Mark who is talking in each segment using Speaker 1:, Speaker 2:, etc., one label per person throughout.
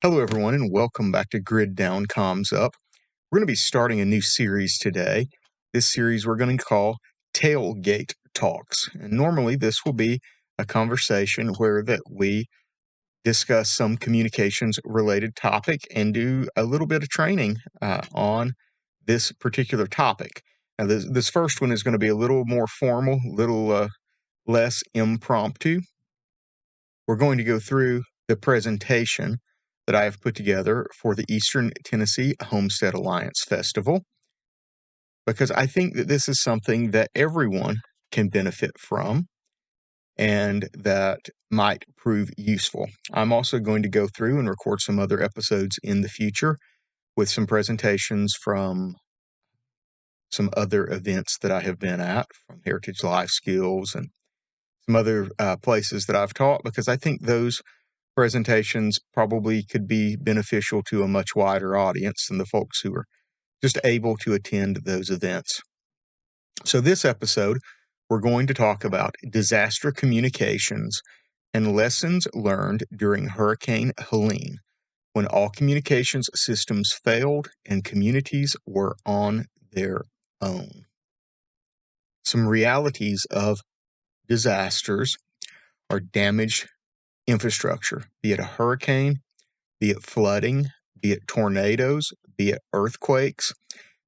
Speaker 1: Hello, everyone, and welcome back to Grid Down Comms Up. We're going to be starting a new series today. This series we're going to call Tailgate Talks. And normally this will be a conversation where we discuss some communications related topic and do a little bit of training on this particular topic. Now, this first one is going to be a little more formal, a little less impromptu. We're going to go through the presentation that I have put together for the Eastern Tennessee Homestead Alliance Festival, because I think that this is something that everyone can benefit from and that might prove useful. I'm also going to go through and record some other episodes in the future with some presentations from some other events that I have been at, from Heritage Life Skills and some other places that I've taught, because I think those presentations probably could be beneficial to a much wider audience than the folks who are just able to attend those events. So this episode, we're going to talk about disaster communications and lessons learned during Hurricane Helene, when all communications systems failed and communities were on their own. Some realities of disasters are damaged infrastructure, be it a hurricane, be it flooding, be it tornadoes, be it earthquakes.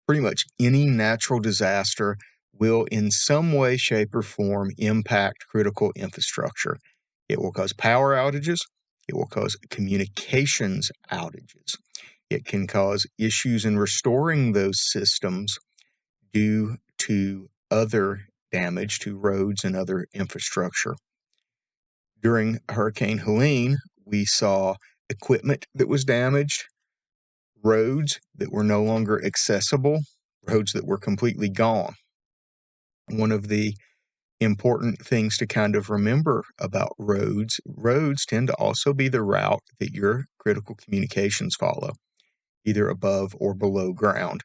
Speaker 1: Pretty much any natural disaster will in some way, shape, or form impact critical infrastructure. It will cause power outages. It will cause communications outages. It can cause issues in restoring those systems due to other damage to roads and other infrastructure. During Hurricane Helene, we saw equipment that was damaged, roads that were no longer accessible, roads that were completely gone. One of the important things to kind of remember about roads tend to also be the route that your critical communications follow, either above or below ground.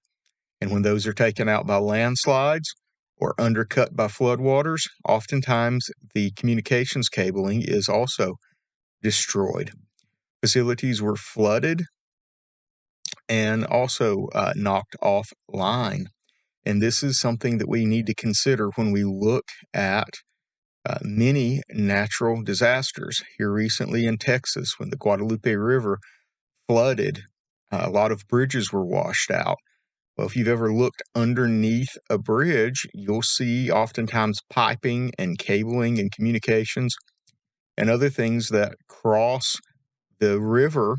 Speaker 1: And when those are taken out by landslides or undercut by floodwaters, oftentimes the communications cabling is also destroyed. Facilities were flooded and also knocked offline. And this is something that we need to consider when we look at many natural disasters. Here recently in Texas, when the Guadalupe River flooded, a lot of bridges were washed out. Well, if you've ever looked underneath a bridge, you'll see oftentimes piping and cabling and communications and other things that cross the river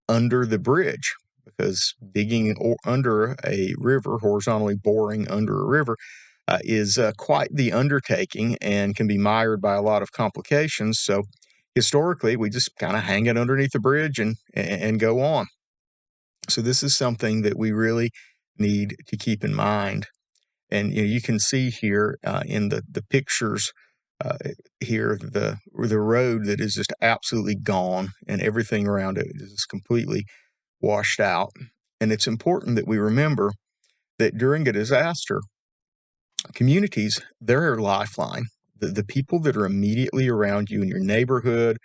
Speaker 1: under the bridge, because digging under a river, horizontally boring under a river, is quite the undertaking and can be mired by a lot of complications. So historically, we just kind of hang it underneath the bridge and go on. So this is something that we really need to keep in mind. And you can see here in the pictures here the road that is just absolutely gone, and everything around it is completely washed out. And it's important that we remember that during a disaster, communities, they're a lifeline. The people that are immediately around you in your neighborhood,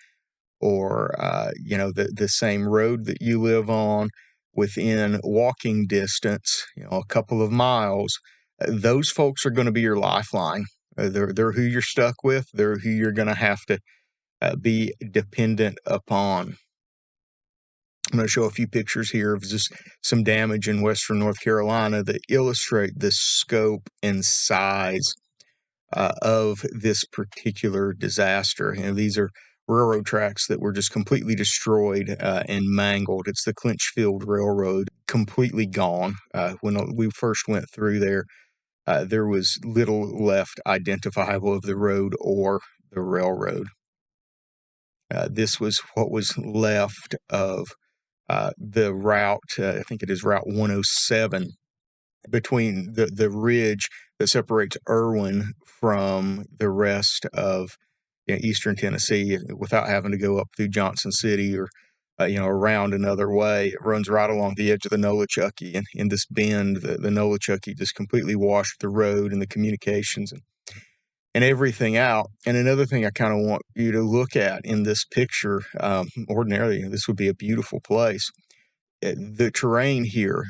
Speaker 1: or the same road that you live on, within walking distance, a couple of miles, those folks are going to be your lifeline. They're who you're stuck with. They're who you're going to have to be dependent upon. I'm going to show a few pictures here of just some damage in western North Carolina that illustrate the scope and size of this particular disaster. These are railroad tracks that were just completely destroyed and mangled. It's the Clinchfield Railroad, completely gone. When we first went through there was little left identifiable of the road or the railroad. This was what was left of the route, I think it is Route 107, between the ridge that separates Irwin from the rest of Eastern Tennessee, without having to go up through Johnson City or around another way. It runs right along the edge of the Nolichucky, and in this bend, the Nolichucky just completely washed the road and the communications. and everything out. And another thing I kind of want you to look at in this picture, ordinarily, this would be a beautiful place. The terrain here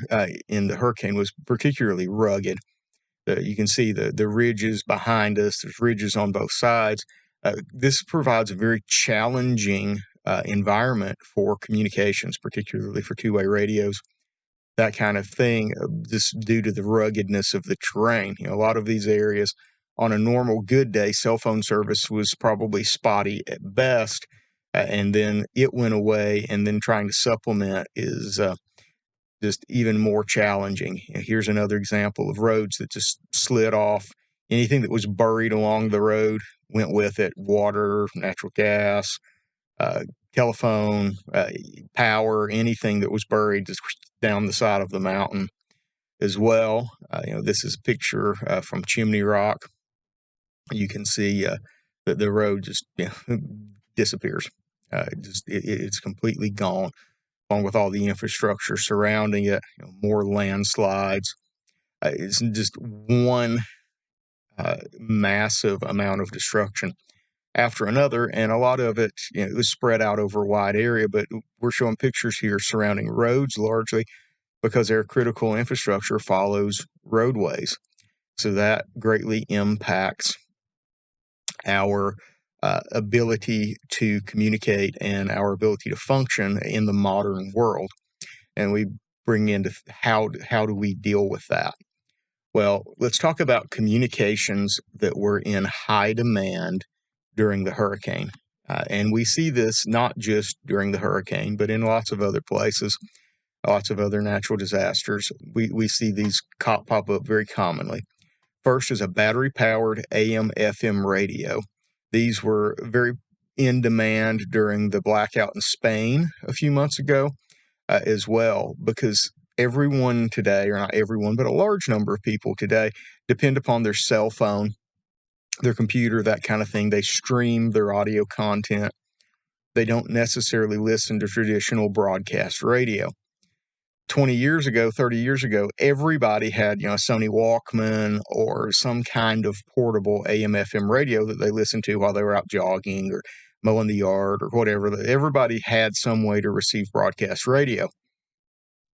Speaker 1: in the hurricane was particularly rugged. You can see the ridges behind us. There's ridges on both sides. This provides a very challenging environment for communications, particularly for two-way radios, that kind of thing, just due to the ruggedness of the terrain. A lot of these areas, on a normal good day, cell phone service was probably spotty at best, and then it went away, and then trying to supplement is just even more challenging. Here's another example of roads that just slid off. Anything that was buried along the road went with it: water, natural gas, telephone, power, anything that was buried just down the side of the mountain as well. This is a picture from Chimney Rock. You can see that the road just disappears. It's completely gone, along with all the infrastructure surrounding it. More landslides. It's just one massive amount of destruction after another, and a lot of it, it was spread out over a wide area. But we're showing pictures here surrounding roads largely because their critical infrastructure follows roadways. So that greatly impacts our ability to communicate and our ability to function in the modern world. And we bring into how do we deal with that? Well, let's talk about communications that were in high demand during the hurricane. And we see this not just during the hurricane, but in lots of other places, lots of other natural disasters. We see these pop up very commonly. First is a battery-powered AM/FM radio. These were very in demand during the blackout in Spain a few months ago as well, because everyone today, or not everyone, but a large number of people today, depend upon their cell phone, their computer, that kind of thing. They stream their audio content. They don't necessarily listen to traditional broadcast radio. 20 years ago, 30 years ago, everybody had, a Sony Walkman or some kind of portable AM/FM radio that they listened to while they were out jogging or mowing the yard or whatever. Everybody had some way to receive broadcast radio.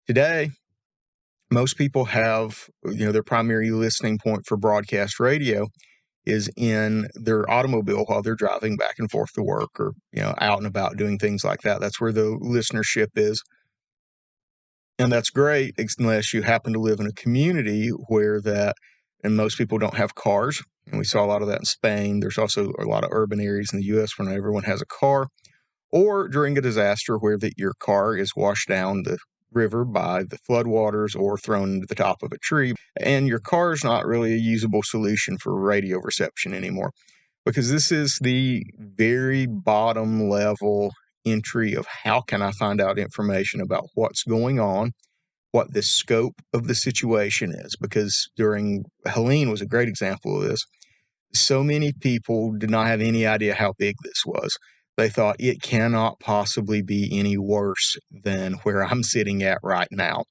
Speaker 1: Today, most people have, their primary listening point for broadcast radio is in their automobile while they're driving back and forth to work, or, out and about doing things like that. That's where the listenership is. And that's great, unless you happen to live in a community where and most people don't have cars. And we saw a lot of that in Spain. There's also a lot of urban areas in the U.S. where not everyone has a car, or during a disaster where your car is washed down the river by the floodwaters or thrown into the top of a tree, and your car is not really a usable solution for radio reception anymore, because this is the very bottom level entry of how can I find out information about what's going on, what the scope of the situation is. Because during Helene was a great example of this. So many people did not have any idea how big this was. They thought it cannot possibly be any worse than where I'm sitting at right now.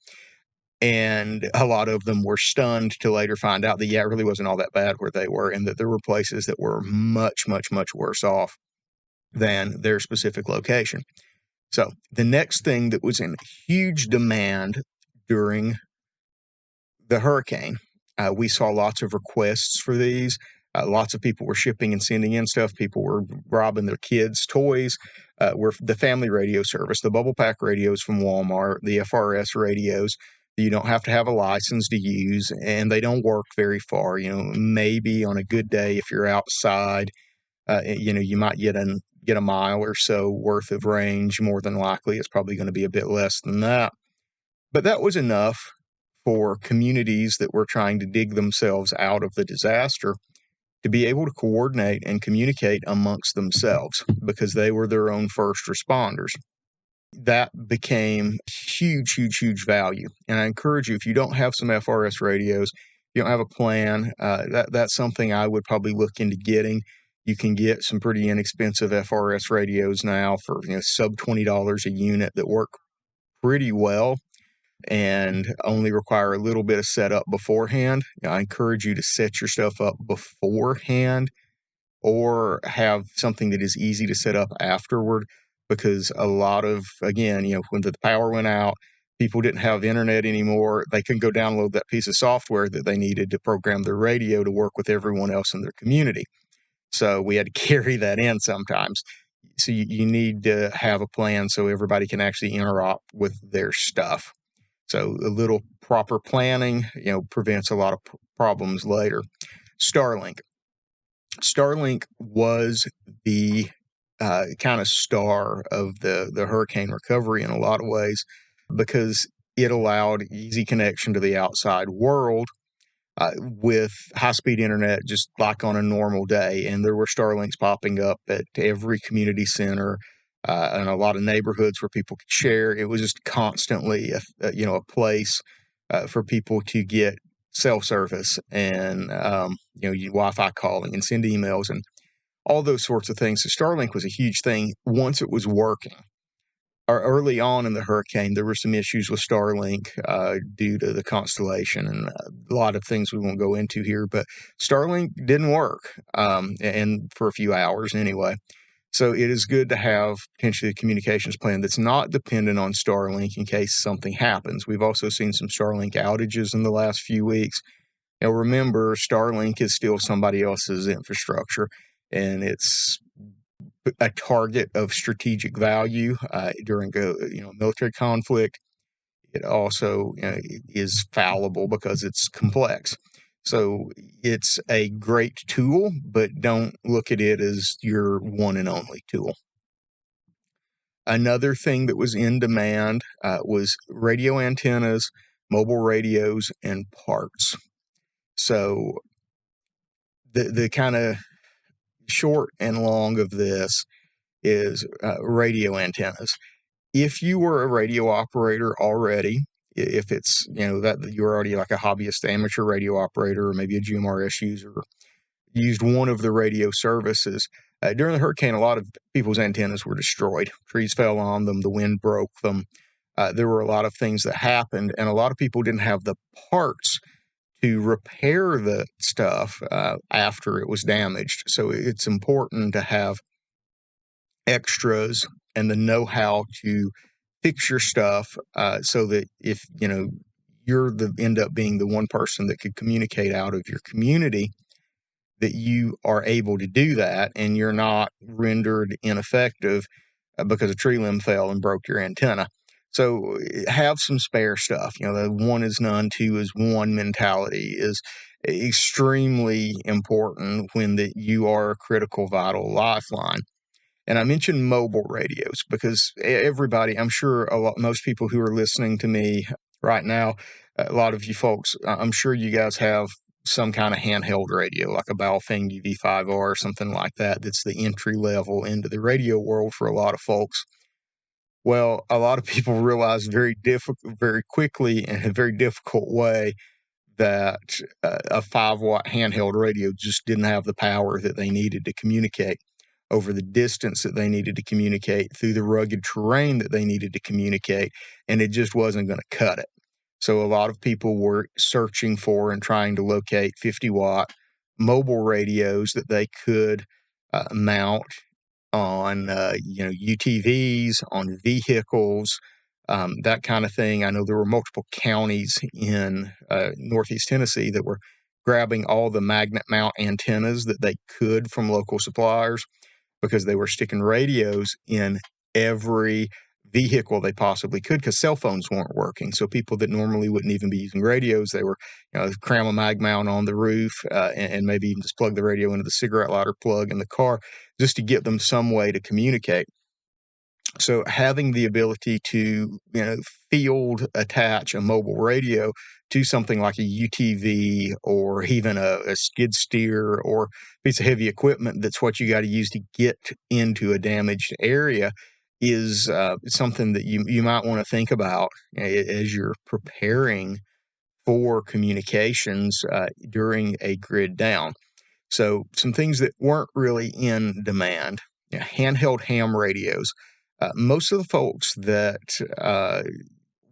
Speaker 1: And a lot of them were stunned to later find out that, it really wasn't all that bad where they were, and that there were places that were much, much, much worse off than their specific location. So the next thing that was in huge demand during the hurricane, we saw lots of requests for these. Lots of people were shipping and sending in stuff. People were robbing their kids' toys. Were the family radio service, the bubble pack radios from Walmart, the FRS radios. You don't have to have a license to use, and they don't work very far. Maybe on a good day, if you're outside, you might get a mile or so worth of range. More than likely, it's probably going to be a bit less than that. But that was enough for communities that were trying to dig themselves out of the disaster to be able to coordinate and communicate amongst themselves, because they were their own first responders. That became huge, huge, huge value. And I encourage you, if you don't have some FRS radios, you don't have a plan, that's something I would probably look into getting. You can get some pretty inexpensive FRS radios now for sub $20 a unit that work pretty well and only require a little bit of setup beforehand. I encourage you to set your stuff up beforehand or have something that is easy to set up afterward. Because a lot of, again, when the power went out, people didn't have internet anymore. They couldn't go download that piece of software that they needed to program their radio to work with everyone else in their community. So we had to carry that in sometimes. So you need to have a plan so everybody can actually interop with their stuff. So a little proper planning, prevents a lot of problems later. Starlink. Starlink was the kind of star of the hurricane recovery in a lot of ways, because it allowed easy connection to the outside world with high-speed internet, just like on a normal day. And there were Starlinks popping up at every community center and a lot of neighborhoods where people could share. It was just constantly a place for people to get cell service and Wi-Fi calling and send emails and all those sorts of things. So Starlink was a huge thing once it was working. Early on in the hurricane, there were some issues with Starlink due to the constellation and a lot of things we won't go into here, but Starlink didn't work, and for a few hours anyway. So it is good to have potentially a communications plan that's not dependent on Starlink in case something happens. We've also seen some Starlink outages in the last few weeks. Now, remember, Starlink is still somebody else's infrastructure, and it's a target of strategic value during a military conflict. It also is fallible because it's complex. So it's a great tool, but don't look at it as your one and only tool. Another thing that was in demand was radio antennas, mobile radios, and parts. So the kind of short and long of this is radio antennas. If you were a radio operator already, if it's, that you're already like a hobbyist amateur radio operator or maybe a GMRS user, used one of the radio services, during the hurricane, a lot of people's antennas were destroyed. Trees fell on them, the wind broke them. There were a lot of things that happened, and a lot of people didn't have the parts to repair the stuff after it was damaged. So it's important to have extras and the know-how to fix your stuff so that if you're end up being the one person that could communicate out of your community, that you are able to do that and you're not rendered ineffective because a tree limb fell and broke your antenna. So have some spare stuff. The one is none, two is one mentality is extremely important when that you are a critical, vital lifeline. And I mentioned mobile radios because everybody, I'm sure most people who are listening to me right now, a lot of you folks, I'm sure you guys have some kind of handheld radio, like a Baofeng UV5R or something like that. That's the entry level into the radio world for a lot of folks. Well, a lot of people realize very quickly in a very difficult way that a 5-watt handheld radio just didn't have the power that they needed to communicate over the distance that they needed to communicate through the rugged terrain that they needed to communicate, and it just wasn't going to cut it. So a lot of people were searching for and trying to locate 50-watt mobile radios that they could mount on UTVs, on vehicles, that kind of thing. I know there were multiple counties in Northeast Tennessee that were grabbing all the magnet mount antennas that they could from local suppliers because they were sticking radios in every vehicle they possibly could because cell phones weren't working. So people that normally wouldn't even be using radios, they were cram a mag mount on the roof and maybe even just plug the radio into the cigarette lighter plug in the car just to get them some way to communicate. So having the ability to field attach a mobile radio to something like a UTV or even a skid steer or piece of heavy equipment that's what you got to use to get into a damaged area is something that you might want to think about as you're preparing for communications during a grid down. So some things that weren't really in demand, handheld ham radios. Most of the folks that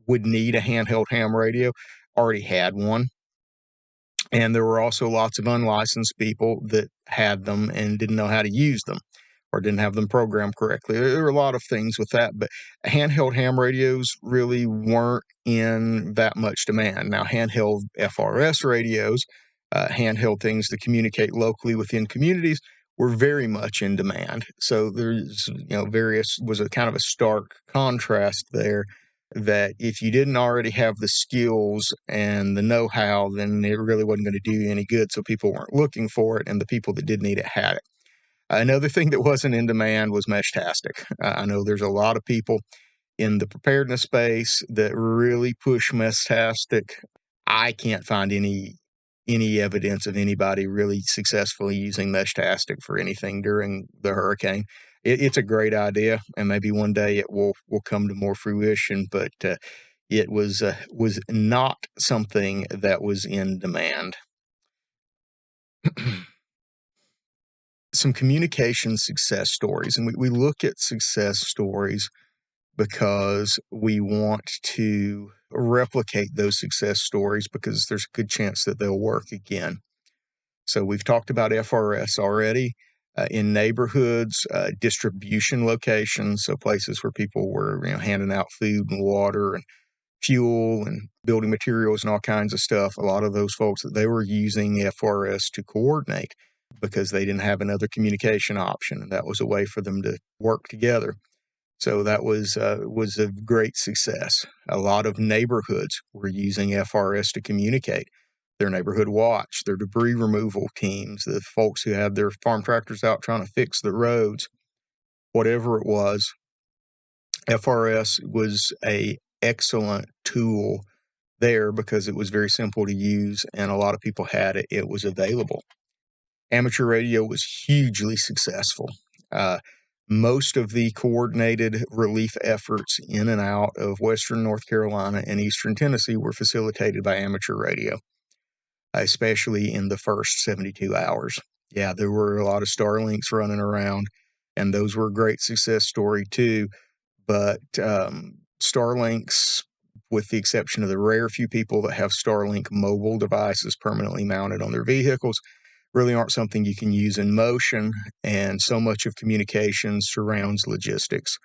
Speaker 1: would need a handheld ham radio already had one. And there were also lots of unlicensed people that had them and didn't know how to use them or didn't have them programmed correctly. There were a lot of things with that, but handheld ham radios really weren't in that much demand. Now, handheld FRS radios, handheld things to communicate locally within communities, were very much in demand. So there's, was a kind of a stark contrast there, that if you didn't already have the skills and the know-how, then it really wasn't going to do you any good. So people weren't looking for it, and the people that did need it had it. Another thing that wasn't in demand was Meshtastic. I know there's a lot of people in the preparedness space that really push Meshtastic. I can't find any evidence of anybody really successfully using Meshtastic for anything during the hurricane. It's a great idea, and maybe one day it will come to more fruition. But it was not something that was in demand. Some communication success stories, and we look at success stories because we want to replicate those success stories because there's a good chance that they'll work again. So we've talked about FRS already. In neighborhoods, distribution locations, so places where people were handing out food and water and fuel and building materials and all kinds of stuff. A lot of those folks, that they were using FRS to coordinate because they didn't have another communication option, and that was a way for them to work together. So that was a great success. A lot of neighborhoods were using FRS to communicate. Their neighborhood watch, their debris removal teams, the folks who had their farm tractors out trying to fix the roads, whatever it was, FRS was a excellent tool there because it was very simple to use and a lot of people had it. It was available. Amateur radio was hugely successful. Most of the coordinated relief efforts in and out of Western North Carolina and Eastern Tennessee were facilitated by amateur radio, especially in the first 72 hours. Yeah, there were a lot of Starlinks running around, and those were a great success story too. But Starlinks, with the exception of the rare few people that have Starlink mobile devices permanently mounted on their vehicles, really aren't something you can use in motion, and so much of communications surrounds logistics.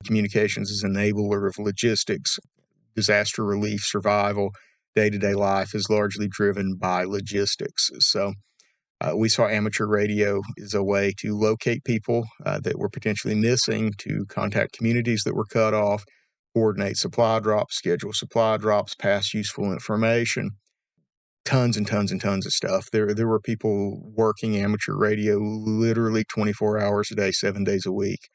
Speaker 1: Communications is an enabler of logistics. Disaster relief, survival, day-to-day life is largely driven by logistics. So we saw amateur radio as a way to locate people that were potentially missing, to contact communities that were cut off, coordinate supply drops, schedule supply drops, pass useful information. Tons and tons and tons of stuff. There were people working amateur radio literally 24 hours a day, 7 days a week,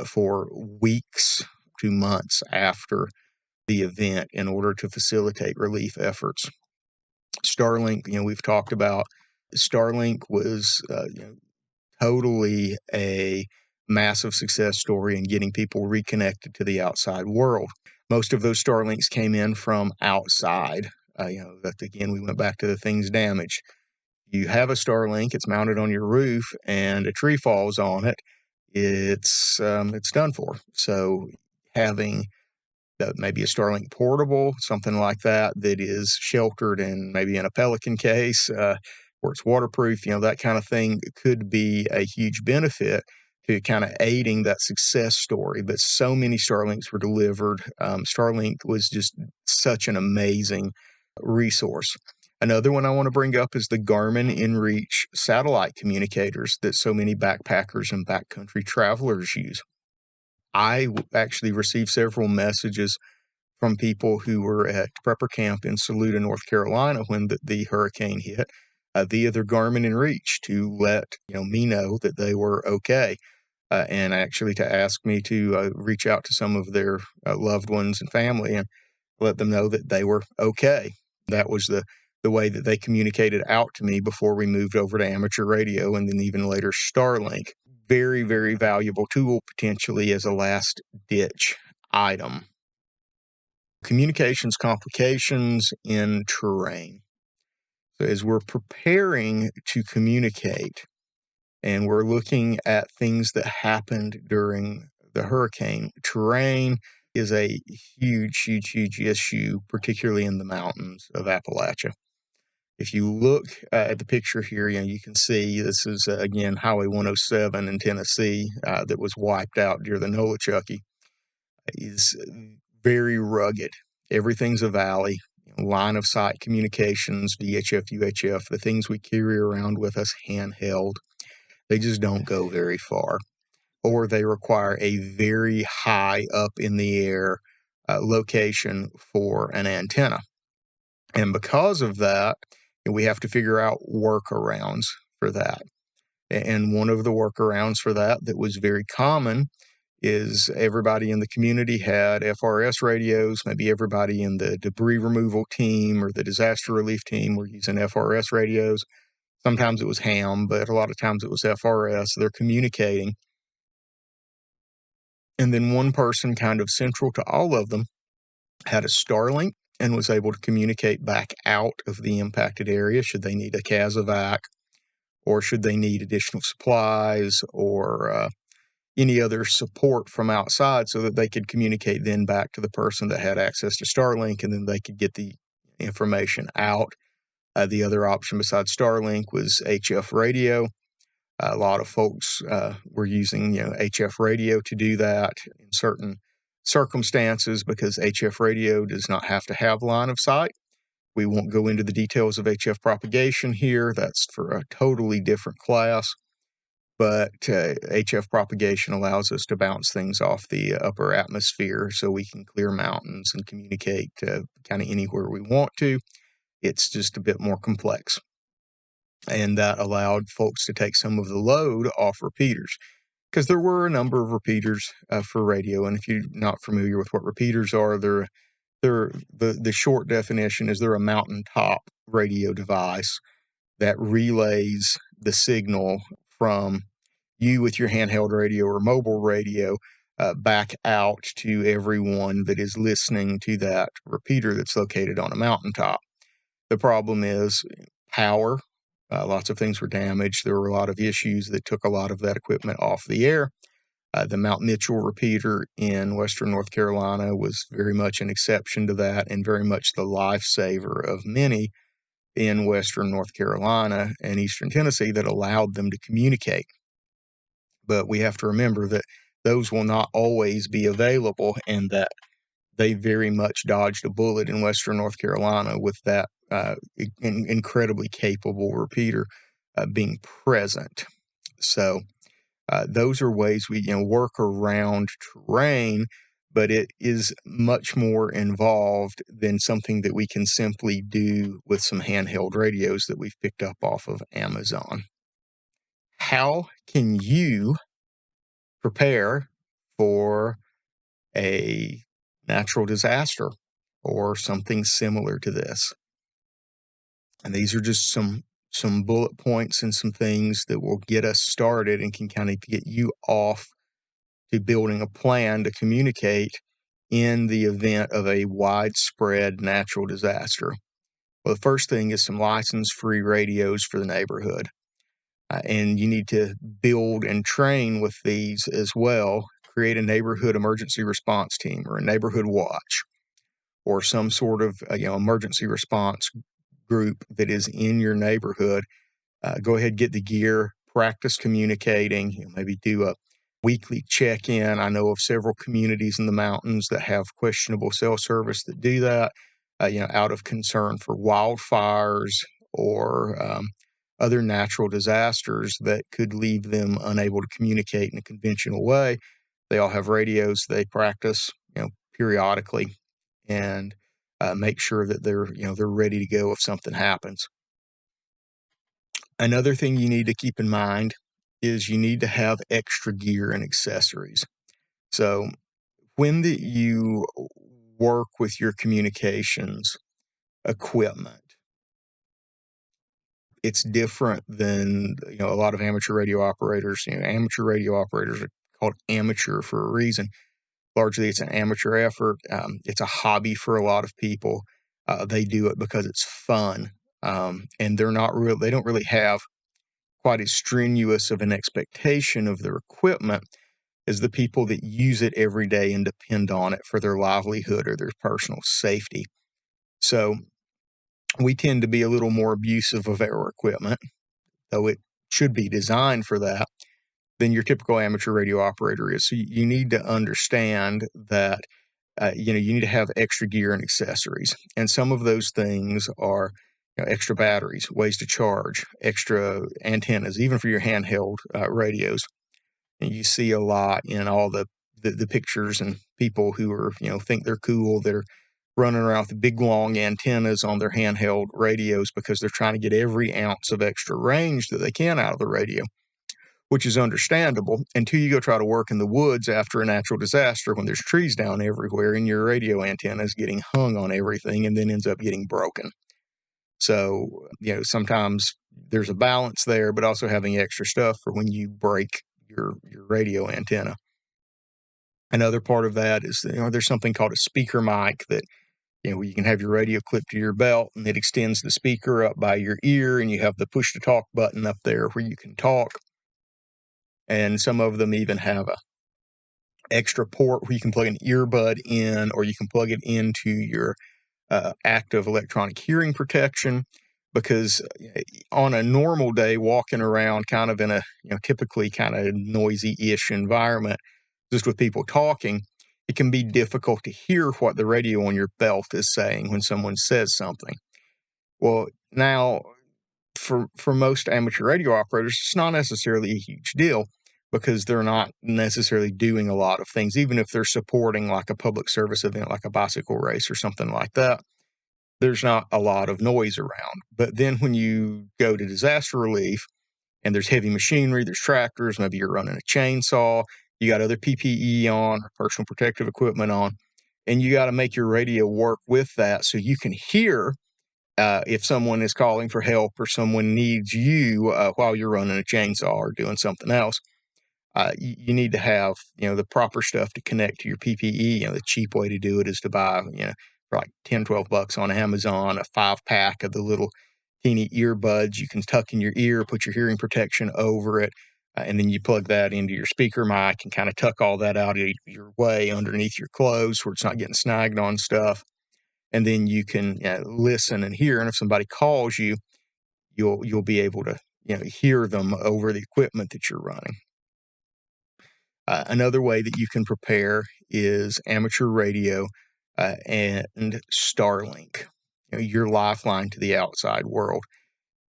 Speaker 1: for weeks to months after the event in order to facilitate relief efforts. Starlink, we've talked about. Starlink was totally a massive success story in getting people reconnected to the outside world. Most of those Starlinks came in from outside. That again, we went back to the things damaged. You have a Starlink, it's mounted on your roof, and a tree falls on it, it's done for. So having maybe a Starlink portable, something like that, that is sheltered and maybe in a Pelican case, where it's waterproof, that kind of thing could be a huge benefit to kind of aiding that success story. But so many Starlinks were delivered. Starlink was just such an amazing resource. Another one I want to bring up is the Garmin InReach satellite communicators that so many backpackers and backcountry travelers use. I actually received several messages from people who were at prepper camp in Saluda, North Carolina when the hurricane hit, via their Garmin InReach to let me know that they were okay, and actually to ask me to reach out to some of their loved ones and family and let them know that they were okay. That was the way that they communicated out to me before we moved over to amateur radio and then even later Starlink. Very, very valuable tool potentially as a last ditch item. Communications complications in terrain. So as we're preparing to communicate and we're looking at things that happened during the hurricane, terrain is a huge, huge, huge issue, particularly in the mountains of Appalachia. If you look at the picture here, you can see this is, again, Highway 107 in Tennessee that was wiped out during the Nolichucky. Is very rugged. Everything's a valley. Line of sight communications, VHF, UHF, the things we carry around with us handheld, they just don't go very far. Or they require a very high up in the air location for an antenna. And because of that, we have to figure out workarounds for that. And one of the workarounds for that was very common is everybody in the community had FRS radios. Maybe everybody in the debris removal team or the disaster relief team were using FRS radios. Sometimes it was ham, but a lot of times it was FRS. They're communicating. And then one person kind of central to all of them had a Starlink and was able to communicate back out of the impacted area should they need a CASEVAC or should they need additional supplies or any other support from outside so that they could communicate then back to the person that had access to Starlink, and then they could get the information out. The other option besides Starlink was HF radio. A lot of folks were using HF radio to do that in certain circumstances because HF radio does not have to have line of sight. We won't go into the details of HF propagation here. That's for a totally different class. But HF propagation allows us to bounce things off the upper atmosphere so we can clear mountains and communicate kind of anywhere we want to. It's just a bit more complex. And that allowed folks to take some of the load off repeaters because there were a number of repeaters for radio. And if you're not familiar with what repeaters are, the short definition is they're a mountaintop radio device that relays the signal from you with your handheld radio or mobile radio back out to everyone that is listening to that repeater that's located on a mountaintop. The problem is power. Lots of things were damaged. There were a lot of issues that took a lot of that equipment off the air. The Mount Mitchell repeater in western North Carolina was very much an exception to that and very much the lifesaver of many in western North Carolina and eastern Tennessee that allowed them to communicate. But we have to remember that those will not always be available and that they very much dodged a bullet in western North Carolina with that incredibly capable repeater being present. So those are ways we work around terrain, but it is much more involved than something that we can simply do with some handheld radios that we've picked up off of Amazon. How can you prepare for a natural disaster or something similar to this? And these are just some bullet points and some things that will get us started and can kind of get you off to building a plan to communicate in the event of a widespread natural disaster. Well, the first thing is some license-free radios for the neighborhood. And you need to build and train with these as well. Create a neighborhood emergency response team or a neighborhood watch or some sort of emergency response group that is in your neighborhood. Go ahead, get the gear, practice communicating, maybe do a weekly check-in. I know of several communities in the mountains that have questionable cell service that do that, out of concern for wildfires or other natural disasters that could leave them unable to communicate in a conventional way. They all have radios. They practice, periodically and make sure that they're ready to go if something happens. Another thing you need to keep in mind is you need to have extra gear and accessories. So when you work with your communications equipment, it's different than a lot of amateur radio operators. Amateur radio operators are called amateur for a reason. Largely, it's an amateur effort. It's a hobby for a lot of people. They do it because it's fun, and they're not real. They don't really have quite as strenuous of an expectation of their equipment as the people that use it every day and depend on it for their livelihood or their personal safety. So we tend to be a little more abusive of our equipment, though it should be designed for that, than your typical amateur radio operator is. So you need to understand that you need to have extra gear and accessories, and some of those things are extra batteries, ways to charge, extra antennas, even for your handheld radios. And you see a lot in all the pictures and people who are think they're cool, that are running around with big long antennas on their handheld radios because they're trying to get every ounce of extra range that they can out of the radio, which is understandable until you go try to work in the woods after a natural disaster when there's trees down everywhere and your radio antenna is getting hung on everything and then ends up getting broken. So, sometimes there's a balance there, but also having extra stuff for when you break your radio antenna. Another part of that is there's something called a speaker mic that where you can have your radio clipped to your belt and it extends the speaker up by your ear, and you have the push to talk button up there where you can talk. And some of them even have a extra port where you can plug an earbud in, or you can plug it into your active electronic hearing protection. Because on a normal day, walking around kind of in a typically kind of noisy-ish environment, just with people talking, it can be difficult to hear what the radio on your belt is saying when someone says something. Well, now for most amateur radio operators, it's not necessarily a huge deal because they're not necessarily doing a lot of things, even if they're supporting like a public service event, like a bicycle race or something like that. There's not a lot of noise around. But then when you go to disaster relief and there's heavy machinery, there's tractors, maybe you're running a chainsaw, you got other PPE on, personal protective equipment on, and you got to make your radio work with that so you can hear if someone is calling for help or someone needs you while you're running a chainsaw or doing something else. You need to have the proper stuff to connect to your PPE. The cheap way to do it is to buy for like $10-12 on Amazon a 5-pack of the little teeny earbuds you can tuck in your ear, put your hearing protection over it, and then you plug that into your speaker mic and kind of tuck all that out of your way underneath your clothes where it's not getting snagged on stuff. And then you can listen and hear. And if somebody calls you, you'll be able to hear them over the equipment that you're running. Another way that you can prepare is amateur radio and Starlink, your lifeline to the outside world.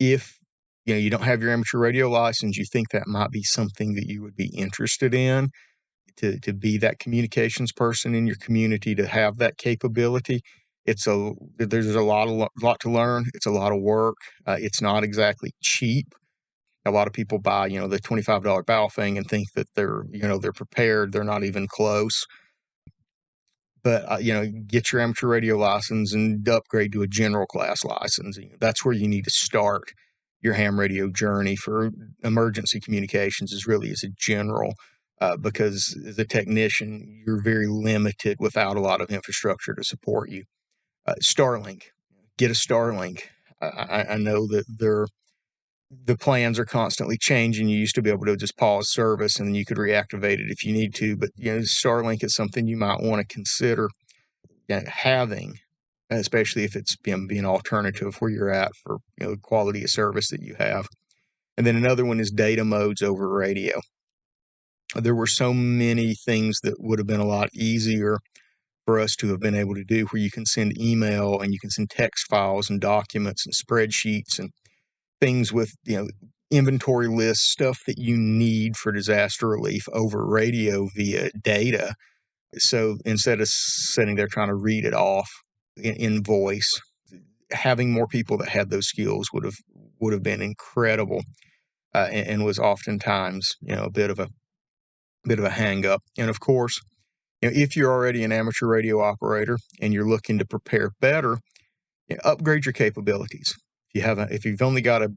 Speaker 1: If you don't have your amateur radio license, you think that might be something that you would be interested in, to be that communications person in your community, to have that capability. There's a lot to learn. It's a lot of work. It's not exactly cheap. A lot of people buy, the $25 bow thing and think that they're prepared. They're not even close. But, get your amateur radio license and upgrade to a general class license. That's where you need to start your ham radio journey for emergency communications, is really as a general, because as a technician, you're very limited without a lot of infrastructure to support you. Starlink, get a Starlink. I know that the plans are constantly changing. You used to be able to just pause service and then you could reactivate it if you need to. But Starlink is something you might want to consider having, especially if it's being an alternative where you're at for the quality of service that you have. And then another one is data modes over radio. There were so many things that would have been a lot easier for us to have been able to do, where you can send email and you can send text files and documents and spreadsheets and things with inventory lists, stuff that you need for disaster relief over radio via data. So instead of sitting there trying to read it off in voice, having more people that had those skills would have been incredible, and was oftentimes a bit of a hang up. And of course, if you're already an amateur radio operator and you're looking to prepare better, upgrade your capabilities. If you've only got a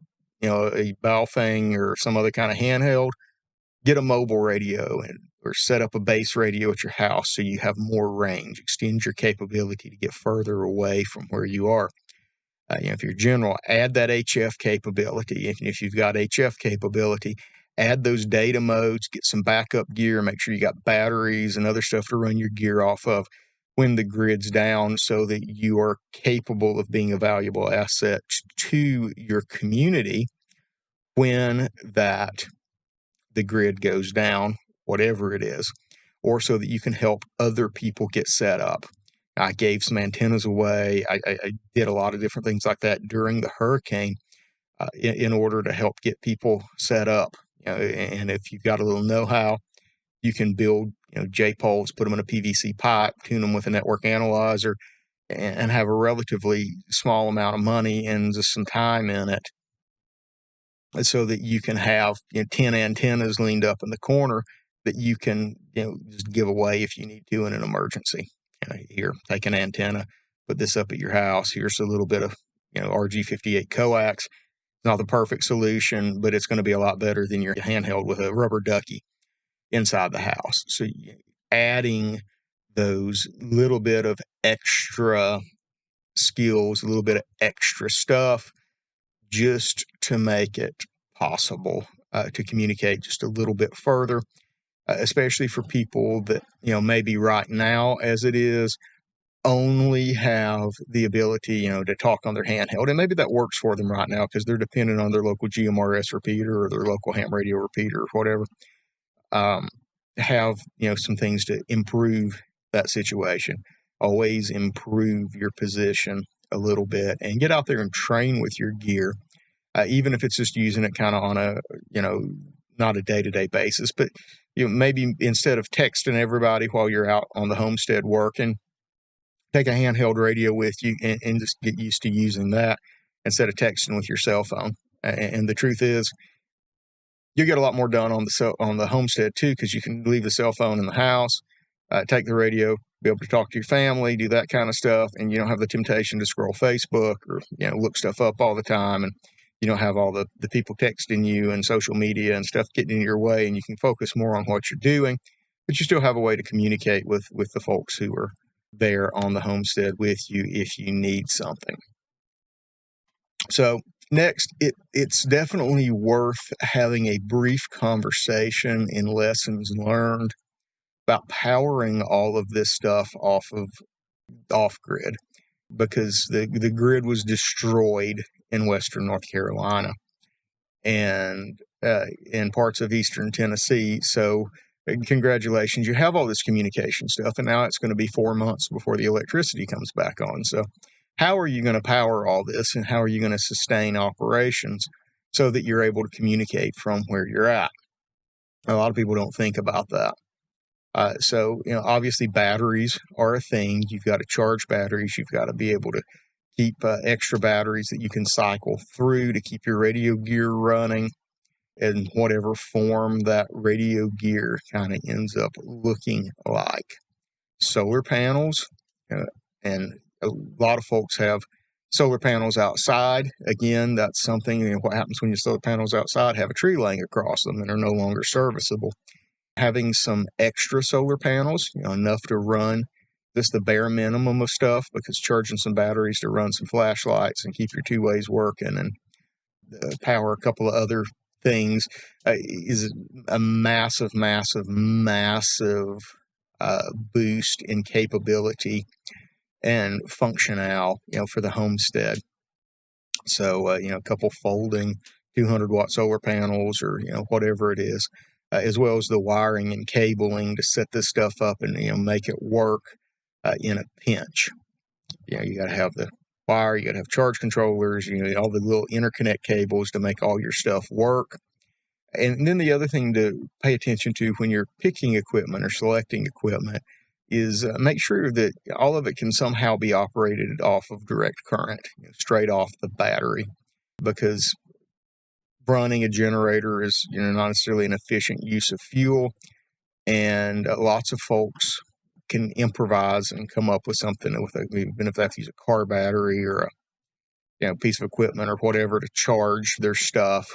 Speaker 1: Baofeng or some other kind of handheld, get a mobile radio or set up a base radio at your house so you have more range. Extend your capability to get further away from where you are. If you're general, add that HF capability. If you've got HF capability, add those data modes, get some backup gear, make sure you got batteries and other stuff to run your gear off of. when the grid's down so that you are capable of being a valuable asset to your community when the grid goes down, whatever it is, or so that you can help other people get set up. I gave some antennas away. I did a lot of different things like that during the hurricane in order to help get people set up. And if you've got a little know-how, you can build J-poles, put them in a PVC pipe, tune them with a network analyzer, and have a relatively small amount of money and just some time in it so that you can have 10 antennas leaned up in the corner that you can just give away if you need to in an emergency. Here, take an antenna, put this up at your house. Here's a little bit of RG58 coax. Not the perfect solution, but it's going to be a lot better than your handheld with a rubber ducky inside the house. So adding those little bit of extra skills, a little bit of extra stuff just to make it possible to communicate just a little bit further, especially for people that, maybe right now as it is, only have the ability, to talk on their handheld. And maybe that works for them right now because they're dependent on their local GMRS repeater or their local ham radio repeater or whatever. Have, some things to improve that situation. Always improve your position a little bit and get out there and train with your gear. Even if it's just using it kind of on a, not a day-to-day basis, but maybe instead of texting everybody while you're out on the homestead working, take a handheld radio with you and just get used to using that instead of texting with your cell phone. And the truth is, you get a lot more done on the homestead too, because you can leave the cell phone in the house, take the radio, be able to talk to your family, do that kind of stuff, and you don't have the temptation to scroll Facebook or look stuff up all the time, and you don't have all the people texting you and social media and stuff getting in your way, and you can focus more on what you're doing, but you still have a way to communicate with the folks who are there on the homestead with you if you need something. So next, it's definitely worth having a brief conversation in lessons learned about powering all of this stuff off grid, because the grid was destroyed in Western North Carolina and in parts of Eastern Tennessee. So congratulations, you have all this communication stuff, and now it's going to be 4 months before the electricity comes back on. So how are you going to power all this, and how are you going to sustain operations so that you're able to communicate from where you're at? A lot of people don't think about that. So obviously batteries are a thing. You've got to charge batteries. You've got to be able to keep extra batteries that you can cycle through to keep your radio gear running in whatever form that radio gear kind of ends up looking like. Solar panels, and a lot of folks have solar panels outside. Again, that's something, what happens when your solar panels outside have a tree laying across them and are no longer serviceable. Having some extra solar panels, enough to run just the bare minimum of stuff, because charging some batteries to run some flashlights and keep your two ways working and power a couple of other things is a massive, massive, massive boost in capability and functionality, for the homestead. So, a couple folding 200-watt solar panels or, whatever it is, as well as the wiring and cabling to set this stuff up and, make it work in a pinch. You got to have the wire, you got to have charge controllers, all the little interconnect cables to make all your stuff work. And then the other thing to pay attention to when you're picking equipment or selecting equipment is make sure that all of it can somehow be operated off of direct current, straight off the battery, because running a generator is not necessarily an efficient use of fuel, and lots of folks can improvise and come up with something even if they have to use a car battery or a piece of equipment or whatever to charge their stuff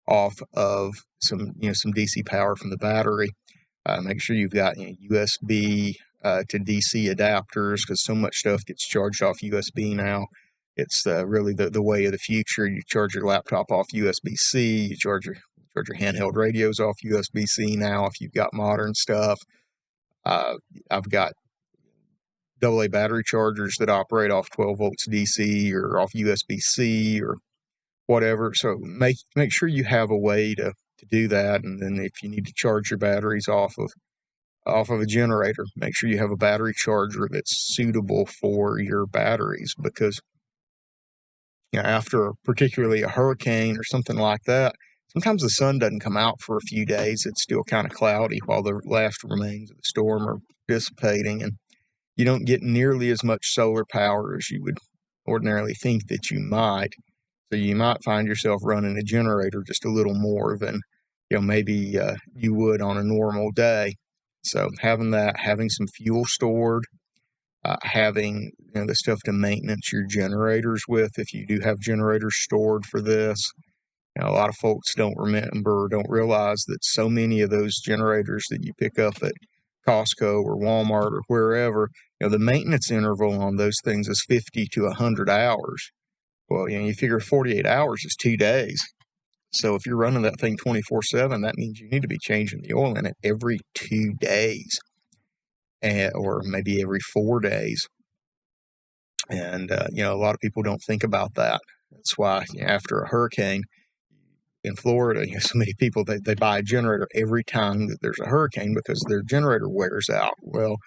Speaker 1: off of some DC power from the battery. Make sure you've got USB to DC adapters, because so much stuff gets charged off USB now. It's really the way of the future. You charge your laptop off USB-C. You charge your handheld radios off USB-C now if you've got modern stuff. I've got AA battery chargers that operate off 12 volts DC or off USB-C or whatever. So make sure you have a way to do that. And then if you need to charge your batteries off of a generator, make sure you have a battery charger that's suitable for your batteries, because after particularly a hurricane or something like that, sometimes the sun doesn't come out for a few days. It's still kind of cloudy while the last remains of the storm are dissipating, and you don't get nearly as much solar power as you would ordinarily think that you might. So you might find yourself running a generator just a little more than maybe you would on a normal day. So having some fuel stored, having the stuff to maintenance your generators with, if you do have generators stored for this. A lot of folks don't remember or don't realize that so many of those generators that you pick up at Costco or Walmart or wherever, the maintenance interval on those things is 50 to 100 hours. Well, you figure 48 hours is 2 days. So if you're running that thing 24/7, that means you need to be changing the oil in it every 2 days, or maybe every 4 days. And, a lot of people don't think about that. That's why after a hurricane in Florida, so many people, they buy a generator every time that there's a hurricane because their generator wears out. Well,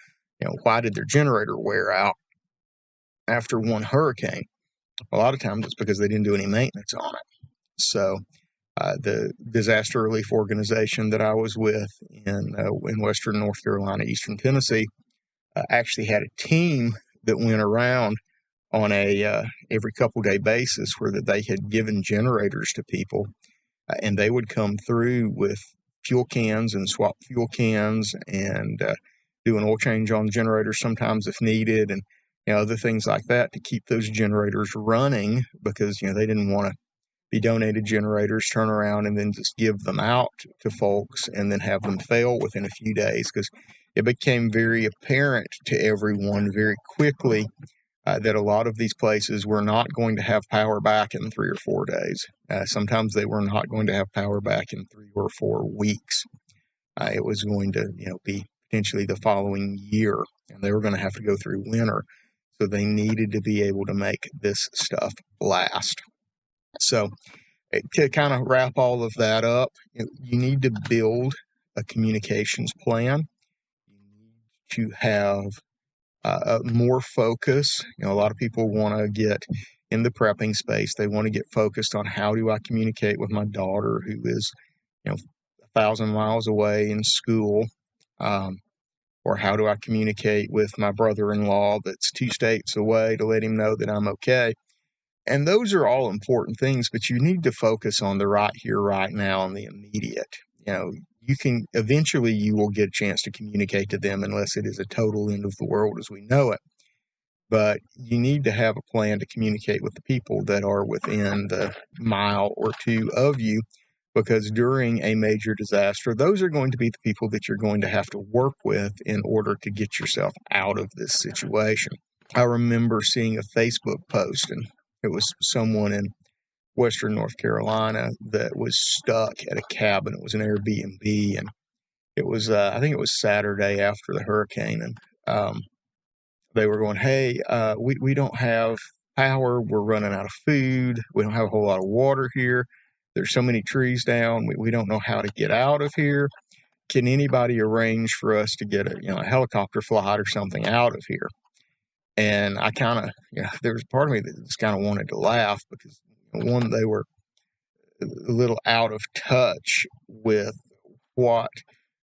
Speaker 1: why did their generator wear out after one hurricane? A lot of times it's because they didn't do any maintenance on it. So the disaster relief organization that I was with in Western North Carolina, Eastern Tennessee, actually had a team that went around on a every couple day basis where that they had given generators to people, and they would come through with fuel cans and swap fuel cans and do an oil change on the generators sometimes if needed, and other things like that to keep those generators running, because they didn't want to be donated generators, turn around and then just give them out to folks and then have them fail within a few days, because it became very apparent to everyone very quickly that a lot of these places were not going to have power back in 3 or 4 days. Sometimes they were not going to have power back in 3 or 4 weeks. It was going to, be potentially the following year, and they were going to have to go through winter. So they needed to be able to make this stuff last. So to kind of wrap all of that up, you need to build a communications plan. You need to have more focus. A lot of people want to get in the prepping space. They want to get focused on how do I communicate with my daughter who is, 1,000 miles away in school, or how do I communicate with my brother-in-law that's 2 states away to let him know that I'm okay. And those are all important things, but you need to focus on the right here, right now, and the immediate. Eventually you will get a chance to communicate to them unless it is a total end of the world as we know it. But you need to have a plan to communicate with the people that are within the mile or two of you, because during a major disaster, those are going to be the people that you're going to have to work with in order to get yourself out of this situation. I remember seeing a Facebook post, and it was someone in Western North Carolina that was stuck at a cabin. It was an Airbnb, and it was, I think it was Saturday after the hurricane, and they were going, hey, we don't have power. We're running out of food. We don't have a whole lot of water here. There's so many trees down. We don't know how to get out of here. Can anybody arrange for us to get a helicopter flight or something out of here? And I kind of, there was part of me that just kind of wanted to laugh, because one, they were a little out of touch with what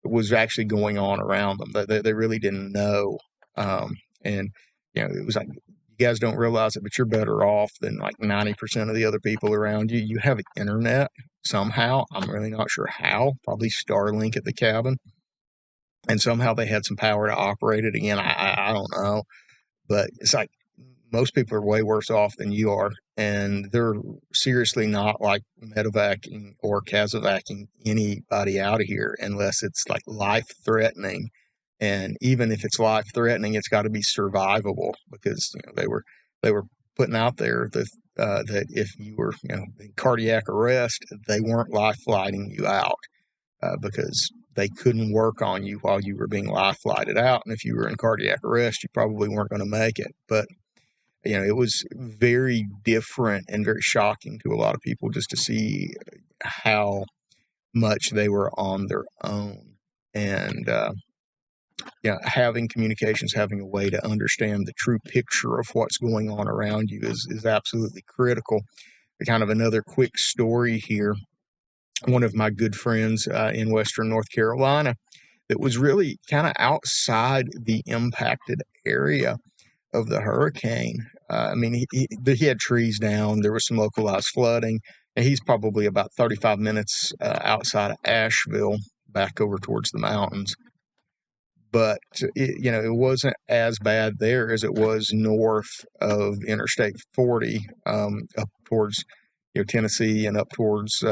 Speaker 1: was actually going on around them. They really didn't know. And, it was like, you guys don't realize it, but you're better off than like 90% of the other people around you. You have internet somehow. I'm really not sure how, probably Starlink at the cabin. And somehow they had some power to operate it again. I don't know. But it's like most people are way worse off than you are, and they're seriously not like medevacing or casevacing anybody out of here unless it's like life-threatening. And even if it's life-threatening, it's got to be survivable, because they were putting out there that if you were in cardiac arrest, they weren't life-flighting you out, because they couldn't work on you while you were being life flighted out. And if you were in cardiac arrest, you probably weren't going to make it. But, it was very different and very shocking to a lot of people just to see how much they were on their own. And, having communications, having a way to understand the true picture of what's going on around you is absolutely critical. Kind of another quick story here. One of my good friends in Western North Carolina that was really kind of outside the impacted area of the hurricane. He had trees down. There was some localized flooding, and he's probably about 35 minutes outside of Asheville, back over towards the mountains. But it wasn't as bad there as it was north of Interstate 40, up towards Tennessee and up towards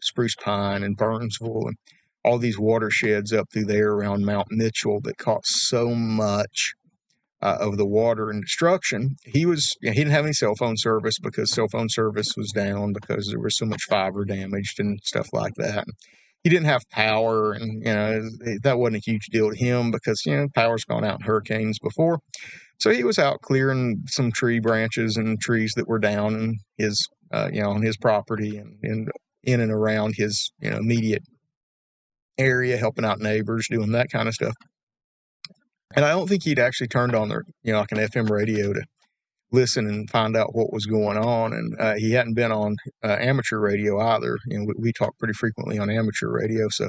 Speaker 1: Spruce Pine and Burnsville and all these watersheds up through there around Mount Mitchell that caught so much of the water and destruction. He didn't have any cell phone service because cell phone service was down because there was so much fiber damaged and stuff like that. He didn't have power, and that wasn't a huge deal to him because power's gone out in hurricanes before. So he was out clearing some tree branches and trees that were down in his on his property and in and around his immediate area, helping out neighbors, doing that kind of stuff. And I don't think he'd actually turned on like an FM radio to listen and find out what was going on. And he hadn't been on amateur radio either. We talk pretty frequently on amateur radio, so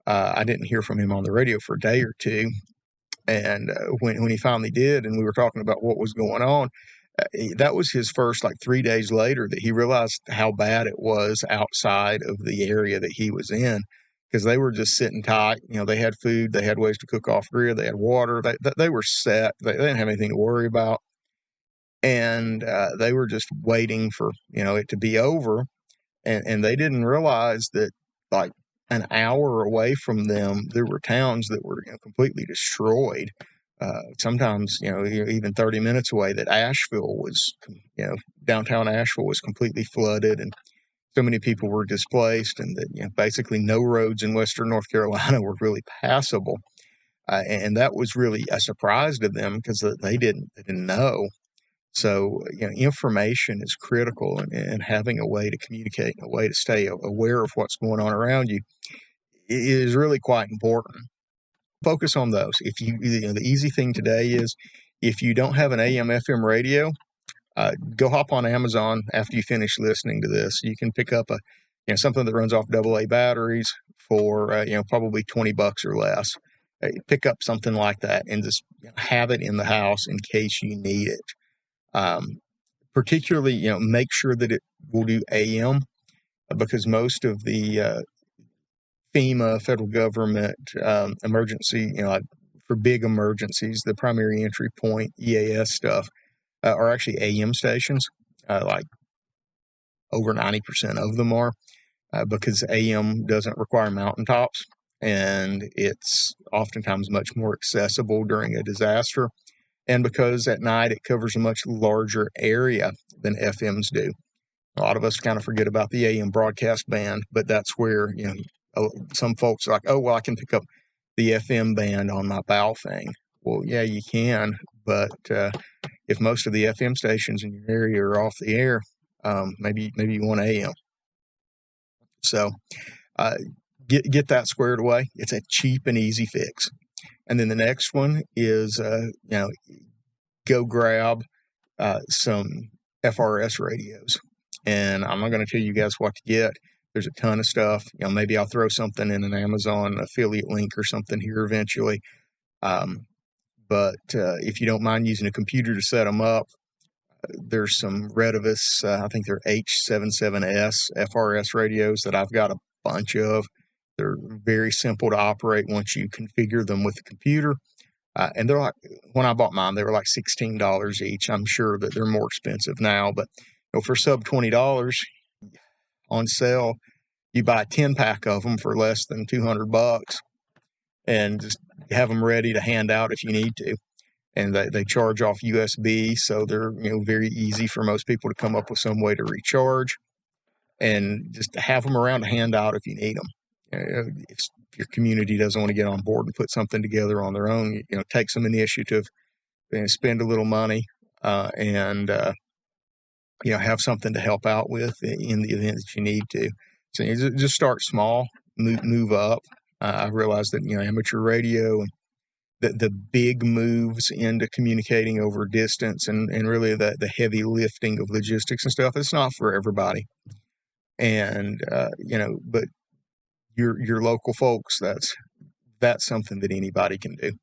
Speaker 1: I didn't hear from him on the radio for a day or two. And when he finally did, and we were talking about what was going on, that was his first, 3 days later, that he realized how bad it was outside of the area that he was in, because they were just sitting tight. They had food, they had ways to cook off grid, they had water, they were set, they didn't have anything to worry about. And they were just waiting for, it to be over. And they didn't realize that, an hour away from them, there were towns that were completely destroyed. Sometimes, even 30 minutes away, that Asheville was, downtown Asheville was completely flooded, and so many people were displaced, and that, basically no roads in Western North Carolina were really passable. And that was really a surprise to them because they didn't know. So, information is critical, and having a way to communicate, a way to stay aware of what's going on around you is really quite important. Focus on those. If the easy thing today is, if you don't have an AM FM radio, go hop on Amazon after you finish listening to this. You can pick up something that runs off AA batteries for probably $20 or less. Pick up something like that and just have it in the house in case you need it. Particularly, make sure that it will do AM, because most of the FEMA, federal government emergency, for big emergencies, the primary entry point EAS stuff are actually AM stations. Over 90% of them are, because AM doesn't require mountaintops, and it's oftentimes much more accessible during a disaster. And because at night it covers a much larger area than FMs do. A lot of us kind of forget about the AM broadcast band, but that's where, some folks are like, oh, well, I can pick up the FM band on my Baofeng. Well, yeah, you can, but if most of the FM stations in your area are off the air, maybe you want AM. So get that squared away. It's a cheap and easy fix. And then the next one is, go grab some FRS radios. And I'm not going to tell you guys what to get. There's a ton of stuff. Maybe I'll throw something in an Amazon affiliate link or something here eventually. But if you don't mind using a computer to set them up, there's some Redivus, I think they're H77S FRS radios that I've got a bunch of. They're very simple to operate once you configure them with the computer. And they're when I bought mine, they were $16 each. I'm sure that they're more expensive now, but for sub $20 on sale, you buy a 10-pack of them for less than $200 and just have them ready to hand out if you need to. And they charge off USB, so they're very easy for most people to come up with some way to recharge, and just have them around to hand out if you need them. If your community doesn't want to get on board and put something together on their own, take some initiative and spend a little money and have something to help out with in the event that you need to. So just start small, move up. I realize that amateur radio and the big moves into communicating over distance and really the heavy lifting of logistics and stuff, it's not for everybody. And but your local folks, that's something that anybody can do.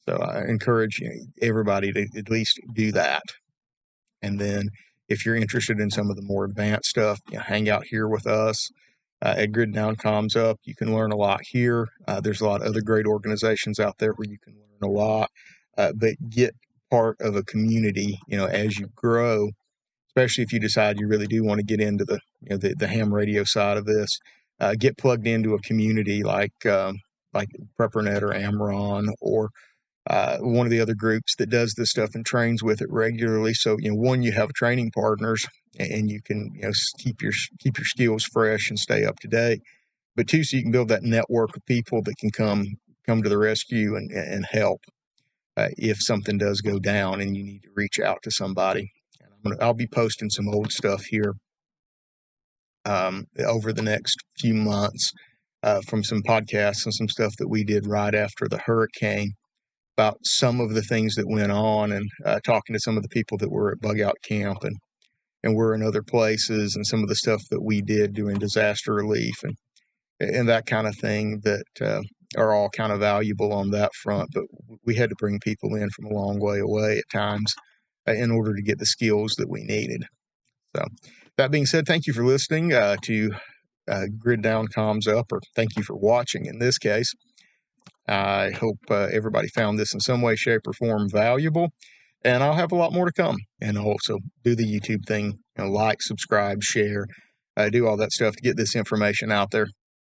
Speaker 1: So I encourage everybody to at least do that. And then if you're interested in some of the more advanced stuff, hang out here with us at Grid Down Comms Up. You can learn a lot here. There's a lot of other great organizations out there where you can learn a lot, but get part of a community, as you grow, especially if you decide you really do want to get into the ham radio side of this. Get plugged into a community like PrepperNet or Amron or one of the other groups that does this stuff and trains with it regularly. So, one, you have training partners and you can, keep your skills fresh and stay up to date. But two, so you can build that network of people that can come to the rescue and help if something does go down and you need to reach out to somebody. And I'll be posting some old stuff here over the next few months from some podcasts and some stuff that we did right after the hurricane, about some of the things that went on and talking to some of the people that were at Bug Out Camp and were in other places and some of the stuff that we did doing disaster relief and that kind of thing that are all kind of valuable on that front. But we had to bring people in from a long way away at times in order to get the skills that we needed. So that being said, thank you for listening to Grid Down Comms Up, or thank you for watching in this case. I hope everybody found this in some way, shape, or form valuable. And I'll have a lot more to come. And I'll also do the YouTube thing, like, subscribe, share, do all that stuff to get this information out there.